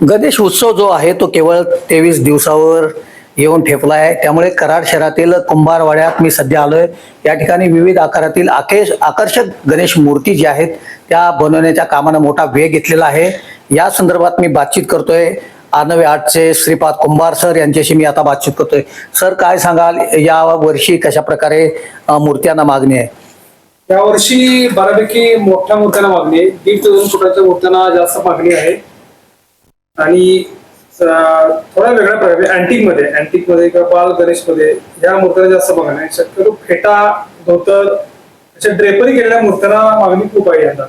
गणेश उत्सव जो आहे तो केवळ 23 दिवसावर येऊन ठेपला आहे. त्यामुळे कराड शहरातील कुंभारवाड्यात मी सध्या आलोय. या ठिकाणी विविध आकारातील आकर्षक गणेश मूर्ती जी आहेत त्या बनवण्याच्या कामानं मोठा वेग घेतलेला आहे. या संदर्भात मी बातचीत करतोय. आर्नवे आर्टचे श्रीपाद कुंभार सर यांच्याशी मी आता बातचीत करतोय. सर, काय सांगाल, या वर्षी कशा प्रकारे मूर्त्यांना मागणी आहे? यावर्षी बऱ्यापैकी मोठ्या मूर्त्यांना मागणी आहे. 1.5 ते 2 फुटाच्या मूर्त्यांना जास्त मागणी आहे. आणि थोड्या वेगळ्या प्रकारे अँटिक मध्ये किंवा बाल गणेश मध्ये या मूर्त्यांना जास्त मागणी आहे. शक्यतो फेटा, धोतर अशा ड्रेपरी केलेल्या मूर्त्यांना मागणी खूप आहे. यंदा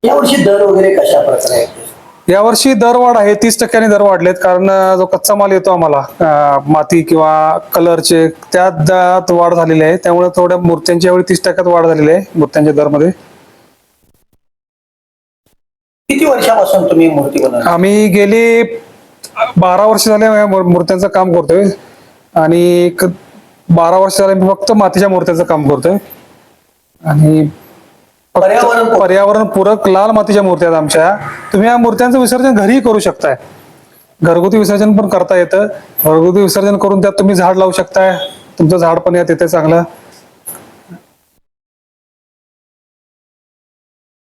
यावर्षी दर वगैरे कशा प्रकारे आहे? यावर्षी दरवाढ आहे. 30% दर वाढलेत. कारण जो कच्चा माल येतो आम्हाला माती किंवा कलरचे, त्यात वाढ झालेली आहे. त्यामुळे थोड्या मूर्त्यांची यावेळी 30% वाढ झालेली आहे मूर्त्यांच्या दरमध्ये. किती वर्षापासून तुम्ही मूर्ती बनवता? आम्ही गेली 12 वर्ष झाले मूर्त्यांचं काम करतोय. आणि 12 वर्ष झाले मी फक्त मातीच्या मूर्त्यांचं काम करतोय. आणि पर्यावरण पूरक लाल मातीच्या मूर्त्या आहेत आमच्या. तुम्ही या मूर्त्यांचं विसर्जन घरीही करू शकताय. घरगुती विसर्जन पण करता येतं. घरगुती विसर्जन करून त्यात तुम्ही झाड लावू शकताय. तुमचं झाड पण यात येते चांगलं.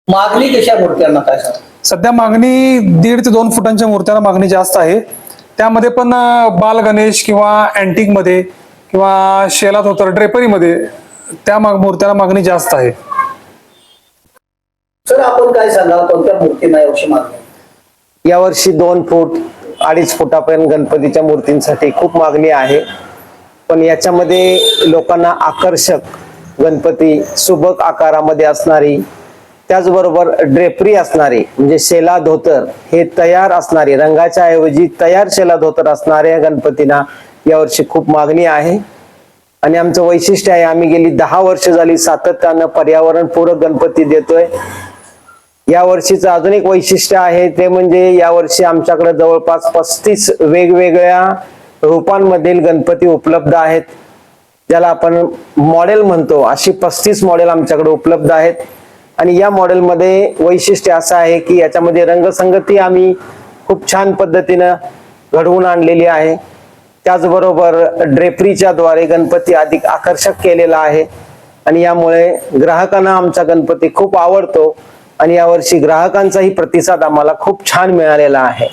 मागणी कशा मूर्त्यांना काय सांग? सध्या मागणी 1.5 ते 2 फुटांच्या मूर्त्यांना मागणी जास्त आहे. त्यामध्ये पण बाल गणेश किंवा अँटिक मध्ये किंवा शेलात होतं ड्रेपरीमध्ये त्या मूर्त्यांना मागणी जास्त आहे. सर, आपण काय सांगाल, कोणत्या मूर्तींना यावर्षी मागणी? यावर्षी 2 फूट 2.5 फुटापर्यंत गणपतीच्या मूर्तींसाठी खूप मागणी आहे. पण याच्यामध्ये लोकांना आकर्षक गणपती, सुबक आकारामध्ये असणारी, त्याचबरोबर ड्रेपरी असणारी, म्हणजे शेला धोतर हे तयार असणारी, रंगाच्या ऐवजी तयार शेला धोतर असणाऱ्या गणपतींना यावर्षी खूप मागणी आहे. आणि आमचं वैशिष्ट्य आहे, आम्ही गेली 10 वर्ष झाली सातत्यानं पर्यावरणपूरक गणपती देतोय. या वर्षीचं अजून एक वैशिष्ट्य आहे, ते म्हणजे यावर्षी आमच्याकडे जवळपास 35 वेगवेगळ्या रूपांमधील गणपती उपलब्ध आहेत. ज्याला आपण मॉडेल म्हणतो, अशी 35 मॉडेल आमच्याकडे उपलब्ध आहेत. आणि या मॉडेलमध्ये वैशिष्ट्य असं आहे की याच्यामध्ये रंगसंगती आम्ही खूप छान पद्धतीनं घडवून आणलेली आहे. त्याचबरोबर ड्रेपरीच्या द्वारे गणपती अधिक आकर्षक केलेला आहे. आणि यामुळे ग्राहकांना आमचा गणपती खूप आवडतो. आणि यावर्षी ग्राहकांचाही प्रतिसाद आम्हाला खूप छान मिळालेला आहे.